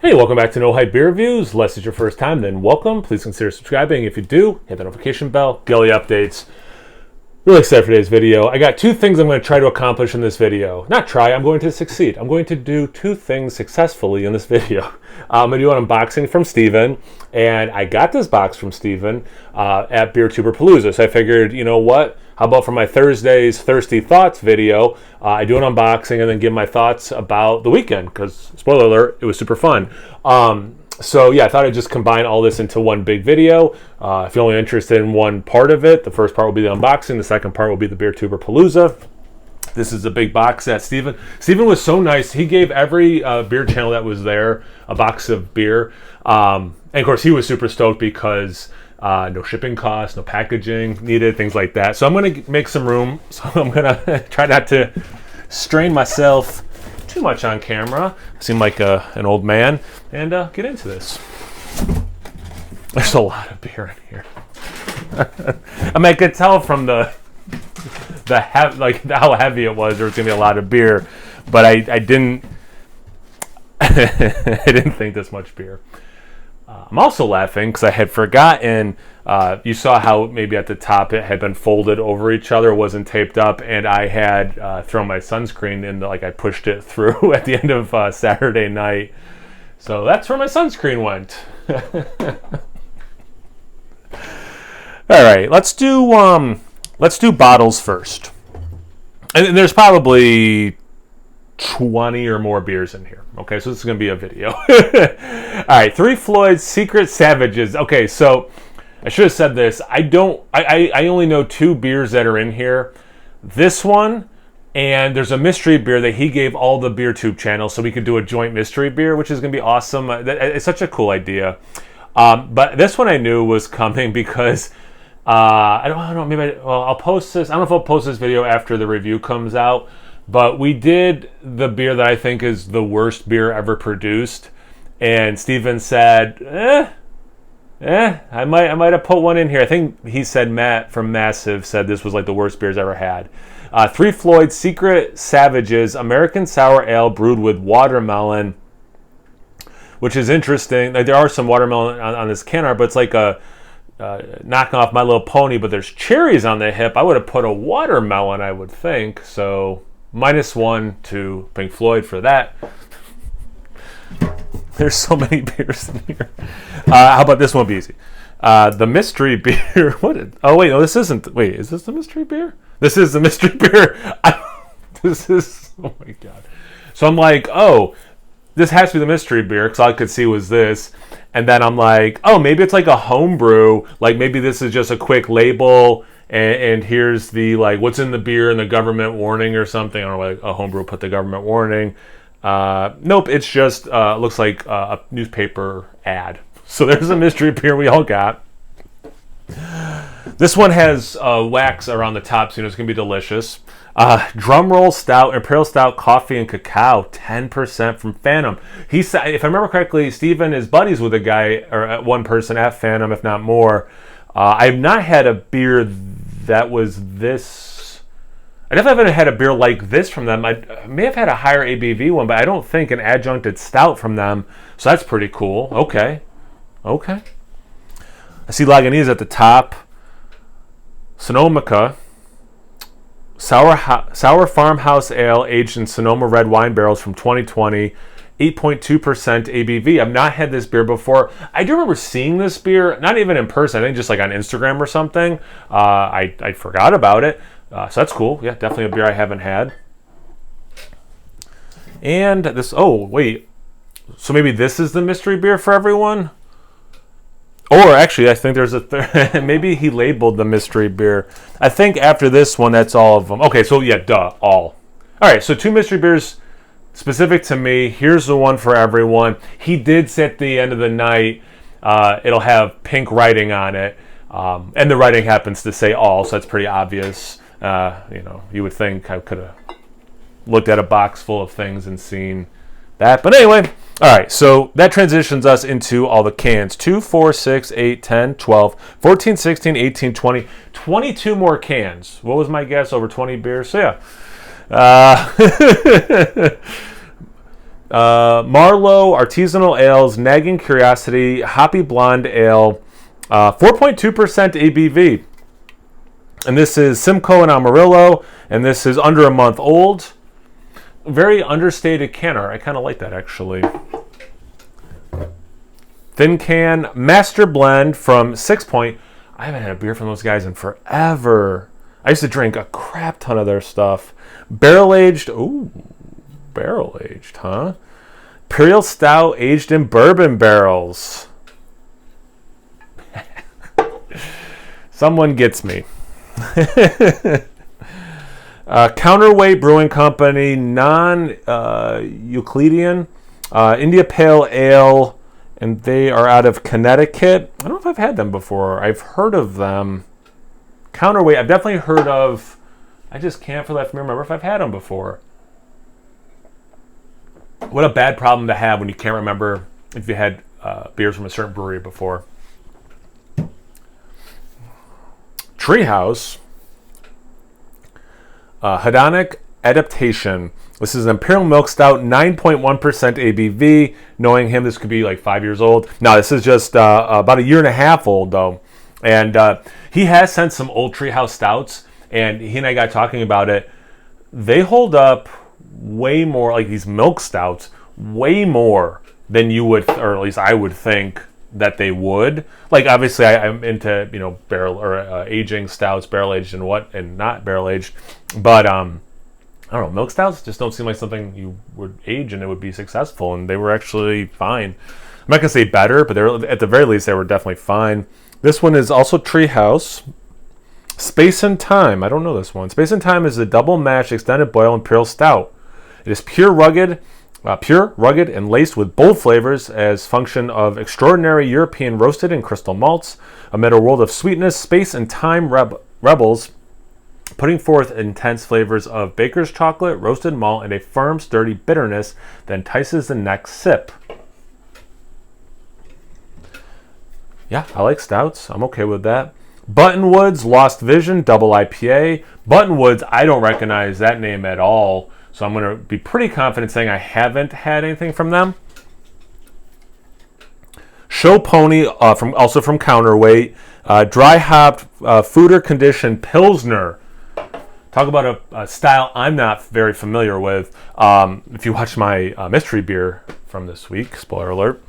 Hey, welcome back to No Hype Beer Reviews. Unless it's your first time, then welcome. Please consider subscribing. If you do, hit the notification bell, get all the updates. Really excited for today's video. I got two things I'm going to try to accomplish in this video. Not try, I'm going to succeed. I'm going to do two things successfully in this video. I'm going to do an unboxing from Steven, and I got this box from Steven at Beertuberpalooza. So I figured, you know what? How about for my Thursday's Thirsty Thoughts video, I do an unboxing and then give my thoughts about the weekend, because, spoiler alert, it was super fun. So yeah, I thought I'd just combine all this into one big video. If you're only interested in one part of it, the first part will be the unboxing, the second part will be the Beertuberpalooza. This is a big box that Steven was so nice. He gave every beer channel that was there a box of beer. And of course, he was super stoked because no shipping costs, no packaging needed, things like that. So I'm going to make some room. So I'm going to try not to strain myself too much on camera. I seem like an old man. And get into this. There's a lot of beer in here. I mean, I could tell from how heavy it was. There was gonna be a lot of beer, but I didn't. I didn't think this much beer. I'm also laughing because I had forgotten. You saw how maybe at the top it had been folded over each other, wasn't taped up, and I had thrown my sunscreen in. I pushed it through at the end of Saturday night. So that's where my sunscreen went. All right, let's do bottles first. And there's probably 20 or more beers in here. Okay, so this is going to be a video. All right, 3 Floyd's Secret Savages. Okay, so I should have said this. I only know 2 beers that are in here. This one, and there's a mystery beer that he gave all the BeerTube channels so we could do a joint mystery beer, which is going to be awesome. It's such a cool idea. But this one I knew was coming because I don't know. I'll post this. I don't know if I'll post this video after the review comes out. But we did the beer that I think is the worst beer ever produced, and Steven said, I might have put one in here. I think he said Matt from Massive said this was like the worst beers ever had. 3 Floyd's Secret Savages American Sour Ale brewed with watermelon, which is interesting. Like, there are some watermelon on this can art, but it's like a knocking off My Little Pony, but there's cherries on the hip. I would have put a watermelon, I would think. So -1 to Pink Floyd for that. There's so many beers in here. How about this one? Will be easy. The mystery beer. Oh wait, no, this isn't. Wait, is this the mystery beer? This is the mystery beer. This is. Oh my god. So I'm like, oh, this has to be the mystery beer because all I could see was this, and then I'm like, oh, maybe it's like a homebrew. Like maybe this is just a quick label. And here's the what's in the beer and the government warning or something. I don't know, like a homebrew put the government warning. Nope, it's just looks like a newspaper ad. So there's a mystery beer we all got. This one has wax around the top, so it's gonna be delicious. Drumroll Stout, Imperial Stout, coffee and cacao, 10% from Phantom. He said, if I remember correctly, Steven is buddies with a guy or one person at Phantom, if not more. I've not had a beer that was this. I definitely haven't had a beer like this from them. I may have had a higher ABV one, but I don't think an adjuncted stout from them. So that's pretty cool. Okay. I see Lagunitas at the top. Sonoma Sour Farmhouse Ale aged in Sonoma red wine barrels from 2020. 8.2% ABV. I've not had this beer before. I do remember seeing this beer, not even in person. I think just like on Instagram or something. I forgot about it. So that's cool. Yeah, definitely a beer I haven't had. And this, oh, wait. So maybe this is the mystery beer for everyone? Or actually, I think there's a maybe he labeled the mystery beer. I think after this one, that's all of them. Okay, so yeah, all. All right, so 2 mystery beers specific to me. Here's the one for everyone. He did say at the end of the night, it'll have pink writing on it. And the writing happens to say all, so that's pretty obvious. You would think I could have looked at a box full of things and seen that. But anyway, all right, so that transitions us into all the cans. 2, 4, 6, 8, 10, 12, 14, 16, 18, 20. 22 more cans. What was my guess? Over 20 beers? So yeah. Marlowe Artisanal Ales, Nagging Curiosity, Hoppy Blonde Ale, 4.2% ABV. And this is Simcoe and Amarillo, and this is under a month old. Very understated can art. I kind of like that, actually. Thin can, Master Blend from 6 Point. I haven't had a beer from those guys in forever. I used to drink a crap ton of their stuff. Barrel-aged, ooh, barrel-aged, huh? Imperial Stout aged in bourbon barrels. Someone gets me. Counterweight Brewing Company, non-Euclidean, India Pale Ale, and they are out of Connecticut. I don't know if I've had them before. I've heard of them. Counterweight, I've definitely heard of. I just can't for the life of me remember if I've had them before. What a bad problem to have when you can't remember if you had beers from a certain brewery before. Treehouse, Hedonic Adaptation. This is an Imperial Milk Stout, 9.1% ABV. Knowing him, this could be like 5 years old. No, this is just about a year and a half old, though. And he has sent some old Treehouse Stouts, and he and I got talking about it. They hold up way more, like these milk stouts, way more than you would, or at least I would think that they would. Like, obviously, I'm into, barrel or aging stouts, barrel aged and not barrel aged. But I don't know, milk stouts just don't seem like something you would age and it would be successful. And they were actually fine. I'm not gonna say better, but at the very least they were definitely fine. This one is also Treehouse. Space and Time. I don't know this one. Space and Time is a double mash extended boil Imperial Stout. It is pure, rugged, and laced with bold flavors as function of extraordinary European roasted and crystal malts amid a world of sweetness. Space and Time rebels, putting forth intense flavors of baker's chocolate, roasted malt, and a firm, sturdy bitterness that entices the next sip. Yeah, I like stouts. I'm okay with that. Buttonwoods Lost Vision Double IPA. Buttonwoods, I don't recognize that name at all, so I'm going to be pretty confident saying I haven't had anything from them. Show Pony, also from Counterweight. Dry hopped, foeder conditioned Pilsner. Talk about a style I'm not very familiar with. If you watch my mystery beer from this week, spoiler alert.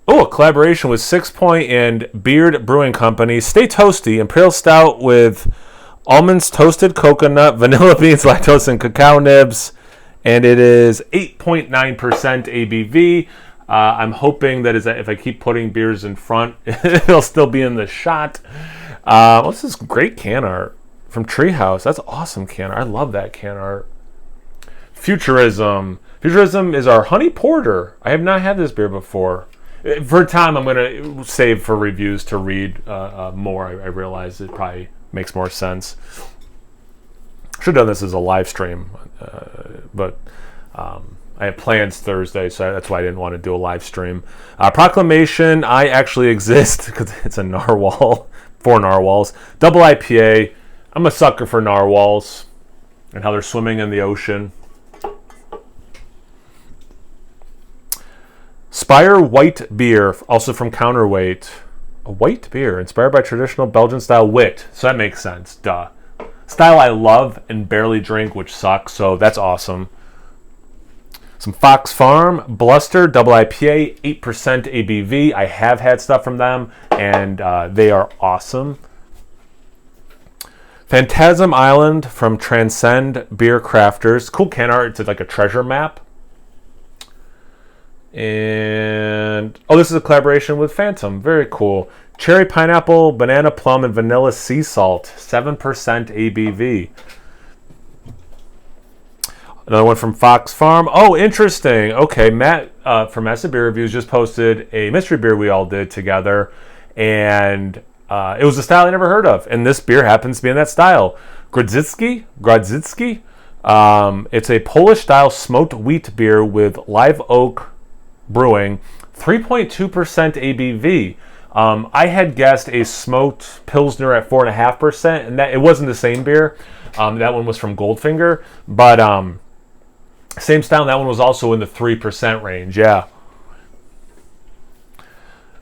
Oh, a collaboration with 6 Point and Beard Brewing Company. Stay Toasty, Imperial Stout with almonds, toasted coconut, vanilla beans, lactose, and cacao nibs. And it is 8.9% ABV. I'm hoping that if I keep putting beers in front, it'll still be in the shot. This is great can art from Treehouse. That's awesome can art. I love that can art. Futurism. Futurism is our honey porter. I have not had this beer before. For a time, I'm going to save for reviews to read more. I realize it probably makes more sense. Should have done this as a live stream, but I have plans Thursday, so that's why I didn't want to do a live stream. Proclamation, I actually exist, because it's a narwhal, 4 narwhals. Double IPA, I'm a sucker for narwhals and how they're swimming in the ocean. Spire White Beer, also from Counterweight. A white beer inspired by traditional Belgian-style wit. So that makes sense, duh. Style I love and barely drink, which sucks, so that's awesome. Some Fox Farm Bluster Double IPA, 8% ABV. I have had stuff from them, and they are awesome. Phantasm Island from Transcend Beer Crafters. Cool can art. It's like a treasure map. And this is a collaboration with Phantom. Very cool. Cherry pineapple, banana plum, and vanilla sea salt. 7% ABV. Another one from Fox Farm. Oh, interesting. Okay, Matt from Massive Beer Reviews just posted a mystery beer we all did together, and it was a style I never heard of, and this beer happens to be in that style. Grodzicki. It's a Polish-style smoked wheat beer with live oak brewing, 3.2% ABV. I had guessed a smoked Pilsner at 4.5%, and that it wasn't the same beer. That one was from Goldfinger, but Same style. That one was also in the 3% range. Yeah.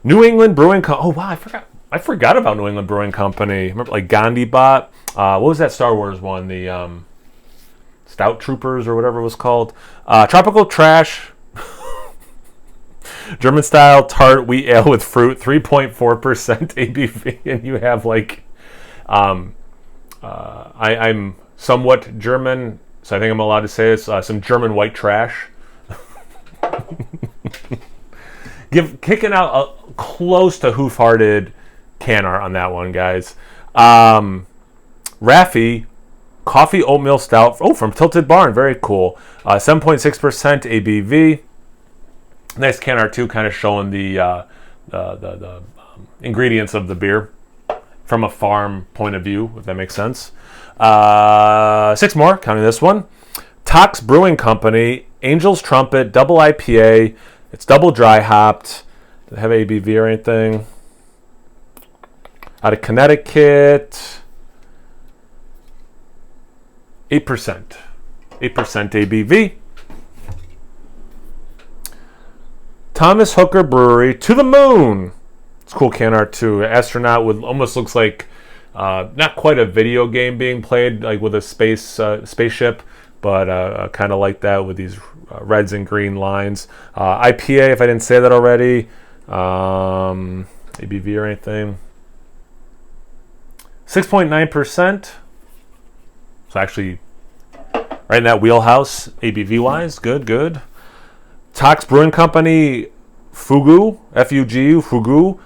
New England Brewing Company. Oh wow, I forgot about New England Brewing Company. Remember, like Gandhi bought. What was that Star Wars one? The Stout Troopers or whatever it was called. Tropical Trash. German style tart wheat ale with fruit, 3.4% ABV, and you have like, I'm somewhat German, so I think I'm allowed to say it's some German white trash. Kicking out a close to hoof-hearted can art on that one, guys. Raffi coffee oatmeal stout. Oh, from Tilted Barn, very cool. 7.6% ABV. Nice can art too, kind of showing the ingredients of the beer from a farm point of view, if that makes sense. 6 more, counting this one. Tox Brewing Company, Angel's Trumpet, double IPA. It's double dry hopped. Does it have ABV or anything? Out of Connecticut. 8%. 8% ABV. Thomas Hooker Brewery, To the Moon. It's cool can art too. Astronaut with almost looks like not quite a video game being played, like with a spaceship, but kind of like that with these reds and green lines. IPA, if I didn't say that already. ABV or anything. 6.9%. So actually, right in that wheelhouse, ABV wise, good. Tox Brewing Company, Fugu, F-U-G-U, Fugu,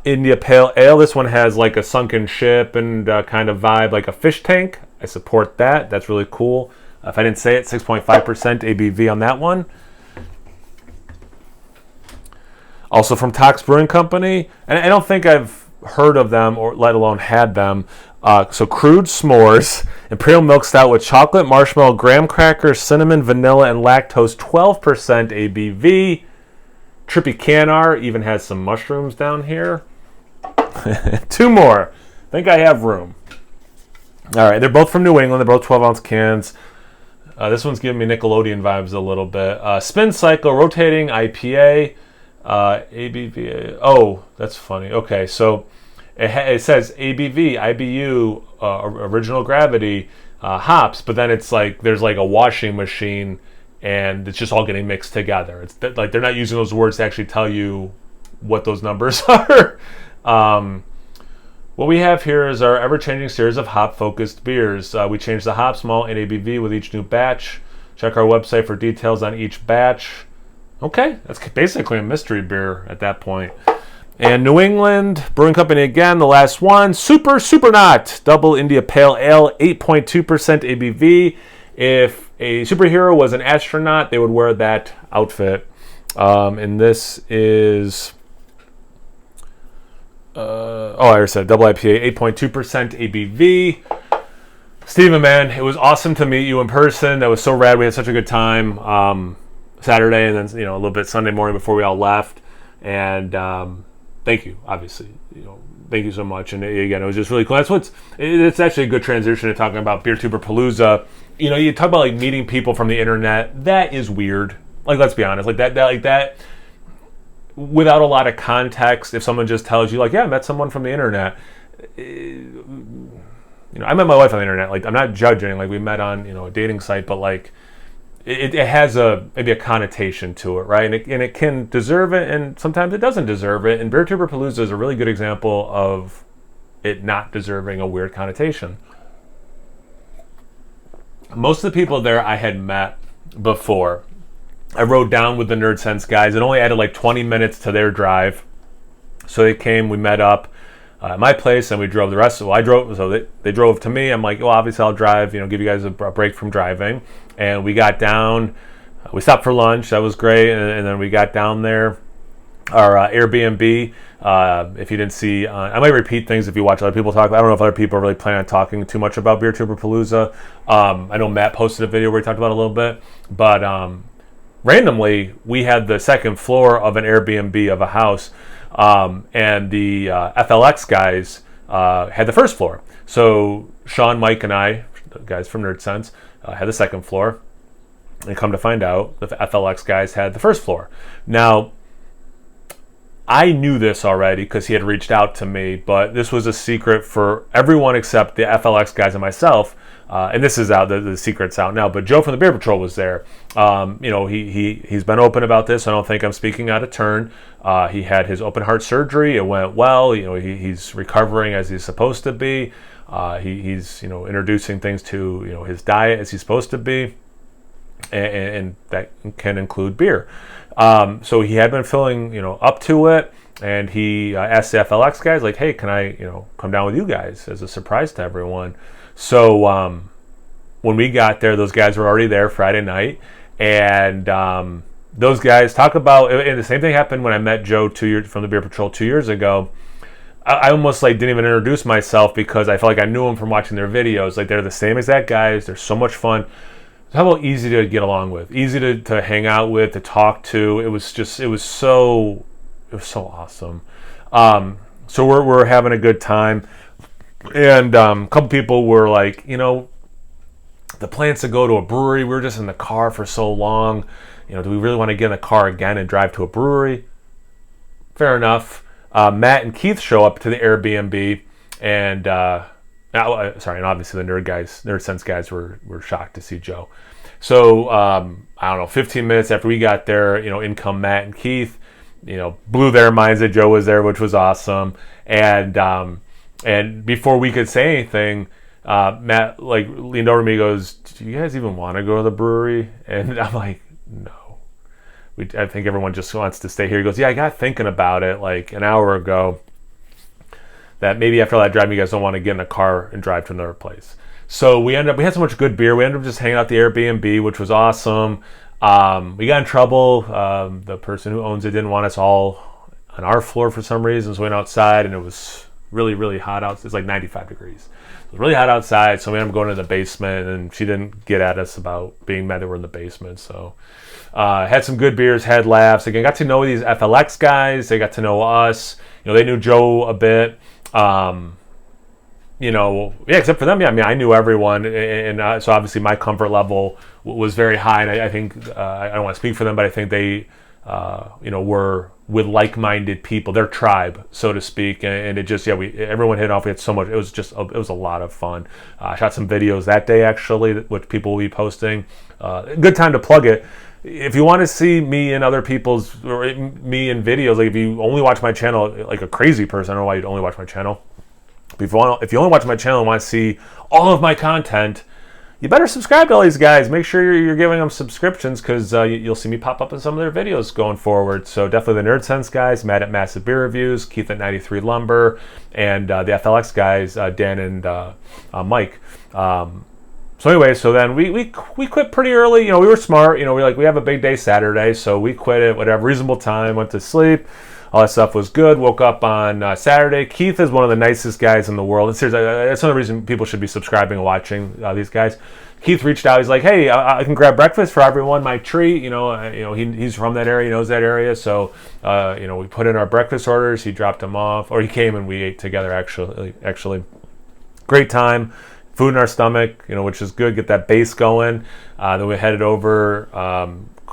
India Pale Ale. This one has like a sunken ship and kind of vibe, like a fish tank. I support that. That's really cool. If I didn't say it, 6.5% ABV on that one. Also from Tox Brewing Company, and I don't think I've heard of them or let alone had them. So Crude S'mores, Imperial Milk Stout with chocolate, marshmallow, graham crackers, cinnamon, vanilla, and lactose, 12% ABV. Trippy can art, even has some mushrooms down here. 2 more. I think I have room. All right, they're both from New England. They're both 12-ounce cans. This one's giving me Nickelodeon vibes a little bit. Spin Cycle, rotating IPA, ABV. Oh, that's funny. Okay, so it says ABV, IBU, original gravity, hops, but then it's like there's like a washing machine, and it's just all getting mixed together. It's like they're not using those words to actually tell you what those numbers are. What we have here is our ever-changing series of hop-focused beers. We change the hops, malt, and ABV with each new batch. Check our website for details on each batch. Okay, that's basically a mystery beer at that point. And New England Brewing Company again, the last one. Super Not Double India Pale Ale, 8.2% ABV. If a superhero was an astronaut, they would wear that outfit. And this is... I already said double IPA, 8.2% ABV. Steven, man, it was awesome to meet you in person. That was so rad. We had such a good time Saturday, and then a little bit Sunday morning before we all left. And thank you, obviously. Thank you so much. And again, it was just really cool. It's actually a good transition to talking about Beertuberpalooza. You talk about like meeting people from the internet. That is weird. Like, let's be honest. Like that. Without a lot of context, if someone just tells you, like, yeah, I met someone from the internet. I met my wife on the internet. Like, I'm not judging. Like, we met on, a dating site, but like, it has maybe a connotation to it, right? And it can deserve it, and sometimes it doesn't deserve it. And Beertuberpalooza is a really good example of it not deserving a weird connotation. Most of the people there I had met before. I rode down with the Nerd Sense guys. It only added like 20 minutes to their drive. So they came, we met up at my place, and we drove the rest. I drove, so they drove to me. I'm like, well, obviously I'll drive, give you guys a break from driving. And we got down, we stopped for lunch. That was great. And then we got down there. Our Airbnb, if you didn't see, I might repeat things if you watch other people talk. I don't know if other people are really planning on talking too much about Beertuberpalooza. I know Matt posted a video where he talked about it a little bit, but randomly, we had the second floor of an Airbnb of a house, and the FLX guys had the first floor. So Sean, Mike, and I, the guys from Nerd Sense, had the second floor. And come to find out, the FLX guys had the first floor. Now, I knew this already because he had reached out to me, but this was a secret for everyone except the FLX guys and myself. And this is out, the secret's out now, but Joe from the Beer Patrol was there. He's been open about this. I don't think I'm speaking out of turn. He had his open heart surgery. It went well. He's recovering as he's supposed to be. He's introducing things to his diet as he's supposed to be, and that can include beer. So he had been feeling up to it, and he asked the FLX guys, like, hey, can I come down with you guys as a surprise to everyone? So when we got there, those guys were already there Friday night, and those guys talk about, and the same thing happened when I met Joe from the Beer Patrol 2 years ago. I almost didn't even introduce myself because I felt like I knew them from watching their videos. Like, they're the same exact guys. They're so much fun. How about easy to get along with, easy to hang out with, to talk to. It was so awesome. So we're having a good time, and a couple people were like, the plans to go to a brewery. We were just in the car for so long. Do we really want to get in the car again and drive to a brewery? Fair enough. Matt and Keith show up to the Airbnb, and and obviously the Nerd Sense guys were shocked to see Joe. So I don't know, 15 minutes after we got there, in come Matt and Keith, blew their minds that Joe was there, which was awesome. And before we could say anything, Matt leaned over to me and goes, "Do you guys even want to go to the brewery?" And I'm like, "No. I think everyone just wants to stay here." He goes, "Yeah, I got thinking about it like an hour ago, that maybe after that drive, you guys don't want to get in a car and drive to another place." So we had so much good beer. We ended up just hanging out at the Airbnb, which was awesome. We got in trouble. The person who owns it didn't want us all on our floor for some reason, so we went outside, and it was really, really hot out. It's 95 degrees. It was really hot outside, so we ended up going to the basement, and she didn't get at us about being mad that we're in the basement. So had some good beers, had laughs. Again, got to know these FLX guys. They got to know us. They knew Joe a bit. Except for them, yeah. I mean, I knew everyone, and so obviously my comfort level was very high. And I think I don't want to speak for them, but I think they, were with like-minded people, their tribe, so to speak. And it just, everyone hit off. We had so much. It was a lot of fun. I shot some videos that day actually, which people will be posting. Good time to plug it. If you want to see me and other people's, or me in videos, if you only watch my channel like a crazy person, I don't know why you'd only watch my channel. But if you only watch my channel and want to see all of my content, you better subscribe to all these guys. Make sure you're giving them subscriptions, because you'll see me pop up in some of their videos going forward. So definitely the Nerd Sense guys, Matt at Massive Beer Reviews, Keith at 93 Lumber, and the FLX guys, Dan and Mike. So anyway, so then we quit pretty early. We were smart. We have a big day Saturday, so we quit at whatever reasonable time, went to sleep. All that stuff was good. Woke up on Saturday. Keith is one of the nicest guys in the world. And seriously, that's another reason people should be subscribing and watching these guys. Keith reached out. He's like, "Hey, I can grab breakfast for everyone. My treat." He's from that area. He knows that area. So, we put in our breakfast orders. He dropped them off, or he came and we ate together. Actually, great time. Food in our stomach, which is good. Get that base going. Then we headed over.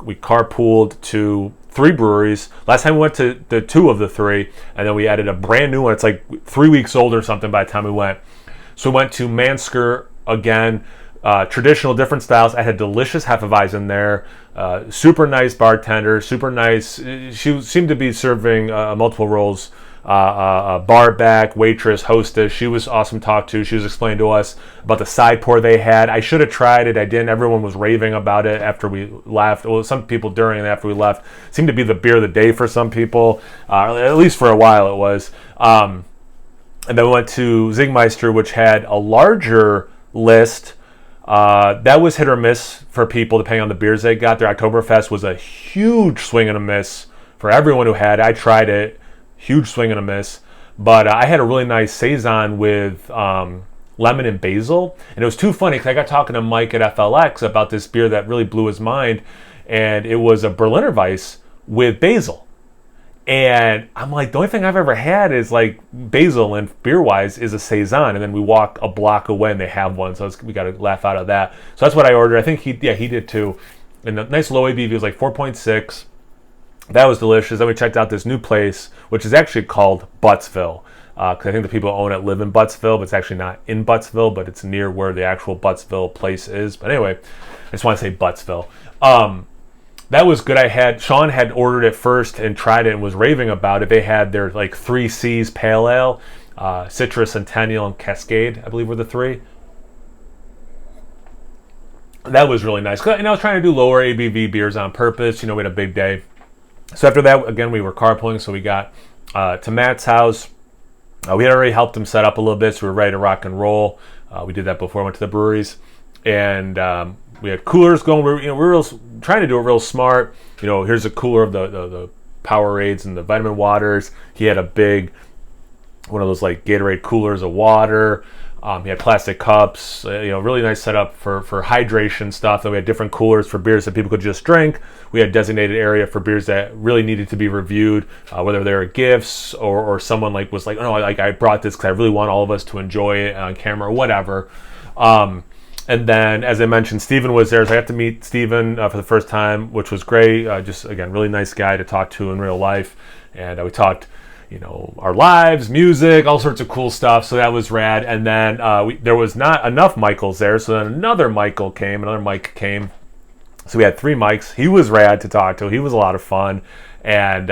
We carpooled to 3 breweries. Last time we went to the 2 of the 3, and then we added a brand new one. It's 3 weeks old or something by the time we went. So we went to Mansker again. Traditional, different styles. I had delicious Hefeweizen there. Super nice bartender. Super nice. She seemed to be serving multiple roles. Bar back, waitress, hostess. She was awesome to talk to. She was explaining to us about the side pour they had. I should have tried it. I didn't. Everyone was raving about it after we left. Well, some people during and after we left. Seemed to be the beer of the day for some people. At least for a while it was. And then we went to Zigmeister, which had a larger list. That was hit or miss for people depending on the beers they got. Their Oktoberfest was a huge swing and a miss for everyone who had it. I tried it. Huge swing and a miss. But I had a really nice Saison with lemon and basil. And it was too funny because I got talking to Mike at FLX about this beer that really blew his mind. And it was a Berliner Weiss with basil. And I'm like, the only thing I've ever had is basil and beer-wise is a Saison. And then we walk a block away and they have one. So we got to laugh out of that. So that's what I ordered. I think he did too. and the nice low ABV was like 4.6. That was delicious. Then we checked out this new place, which is actually called Buttsville. Because I think the people who own it live in Buttsville, but it's actually not in Buttsville, but it's near where the actual Buttsville place is. But anyway, I just want to say Buttsville. That was good. Sean had ordered it first and tried it and was raving about it. They had their like 3 C's Pale Ale, Citrus, Centennial, and Cascade, I believe were the 3. That was really nice. I was trying to do lower ABV beers on purpose. We had a big day. So after that, again, we were carpooling, so we got to Matt's house. We had already helped him set up a little bit, so we were ready to rock and roll. We did that before I went to the breweries. And we had coolers going. We were trying to do it real smart. Here's a cooler of the Powerades and the vitamin waters. He had a big, one of those like Gatorade coolers of water. He had plastic cups, really nice setup for hydration stuff. Then we had different coolers for beers that people could just drink. We had a designated area for beers that really needed to be reviewed, whether they were gifts or someone was like, oh, I brought this because I really want all of us to enjoy it on camera or whatever. And then, as I mentioned, Steven was there, so I got to meet Steven for the first time, which was great. Just, again, really nice guy to talk to in real life. And we talked our lives, music, all sorts of cool stuff. So that was rad. And then there was not enough Michaels there. So then another Mike came. So we had 3 mics. He was rad to talk to. He was a lot of fun. And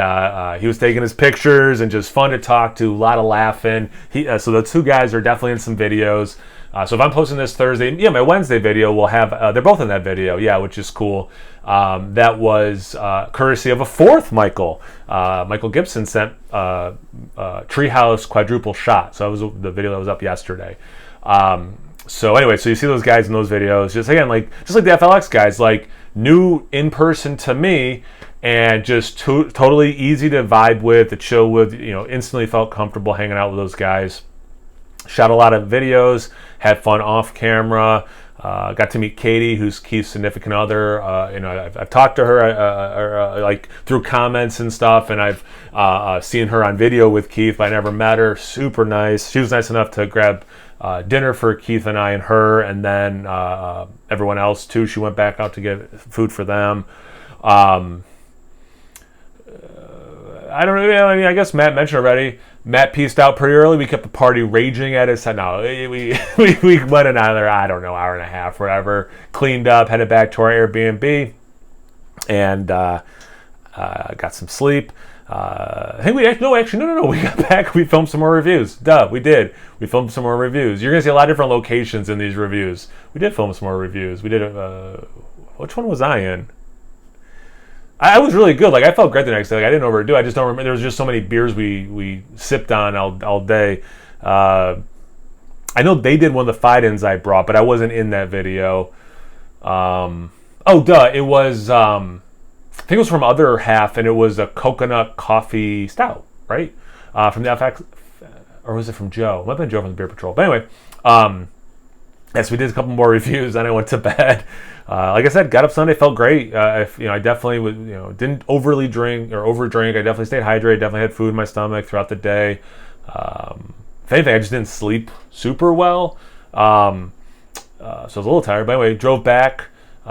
he was taking his pictures and just fun to talk to, a lot of laughing. So the 2 guys are definitely in some videos. So if I'm posting this Thursday, my Wednesday video will have, they're both in that video, which is cool. That was courtesy of a 4th Michael. Michael Gibson sent Treehouse Quadruple Shot. So that was the video that was up yesterday. So anyway, so you see those guys in those videos. Just again, just like the FLX guys, new in person to me, and just totally easy to vibe with, to chill with. Instantly felt comfortable hanging out with those guys. Shot a lot of videos, had fun off camera. Got to meet Katie, who's Keith's significant other. I've talked to her through comments and stuff, and I've seen her on video with Keith, but I never met her. Super nice. She was nice enough to grab dinner for Keith and I and her, and then everyone else too. She went back out to get food for them. I don't know. I guess Matt mentioned already. Matt pieced out pretty early. We kept the party raging at his side. No, we went another, hour and a half, whatever. Cleaned up, headed back to our Airbnb, and got some sleep. I think we got back. We filmed some more reviews. We did. We filmed some more reviews. You're gonna see a lot of different locations in these reviews. We did film some more reviews. We did. Which one was I in? I was really good. I felt great the next day. I didn't overdo. I just don't remember. There was just so many beers we sipped on all day. I know they did one of the Fidens I brought, but I wasn't in that video. It was. I think it was from Other Half, and it was a coconut coffee stout, right? From the FX, or was it from Joe? It might have been Joe from the Beer Patrol. But anyway, yes, we did a couple more reviews, then I went to bed. Like I said, got up Sunday, felt great. I definitely didn't overly drink or overdrink. I definitely stayed hydrated. Definitely had food in my stomach throughout the day. If anything, I just didn't sleep super well. So I was a little tired. But anyway, drove back.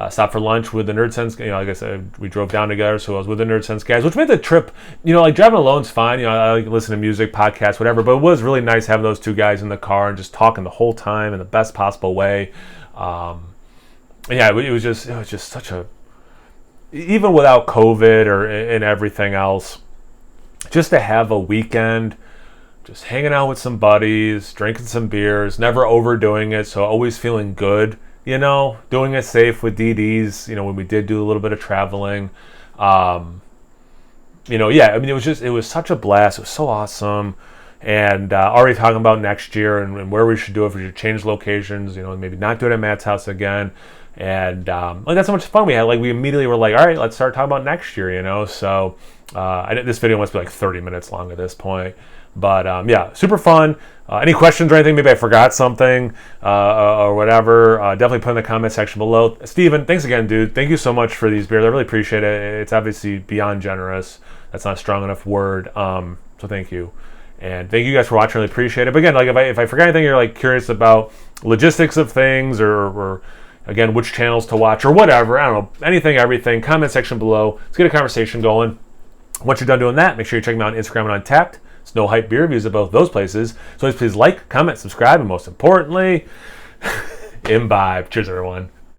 Stopped for lunch with the Nerd Sense. Like I said, we drove down together, so I was with the Nerd Sense guys, which made the trip. Driving alone's fine. I like to listen to music, podcasts, whatever. But it was really nice having those 2 guys in the car and just talking the whole time in the best possible way. It was just such a, even without COVID and everything else, just to have a weekend, just hanging out with some buddies, drinking some beers, never overdoing it, so always feeling good. Doing it safe with DDs, when we did do a little bit of traveling. It was such a blast. It was so awesome. And already talking about next year and where we should do it, if we should change locations, maybe not do it at Matt's house again. And that's how much fun we had. We immediately were like, all right, let's start talking about next year, So this video must be 30 minutes long at this point. But super fun. Any questions or anything? Maybe I forgot something or whatever. Definitely put in the comment section below. Steven, thanks again, dude. Thank you so much for these beers. I really appreciate it. It's obviously beyond generous. That's not a strong enough word. So thank you. And thank you guys for watching. Really appreciate it. But again, if I forgot anything, you're curious about logistics of things or Again, which channels to watch or whatever. I don't know. Anything, everything. Comment section below. Let's get a conversation going. Once you're done doing that, make sure you check me out on Instagram and Untapped. It's No Hype Beer Reviews at both those places. So please like, comment, subscribe, and most importantly, imbibe. Cheers, everyone.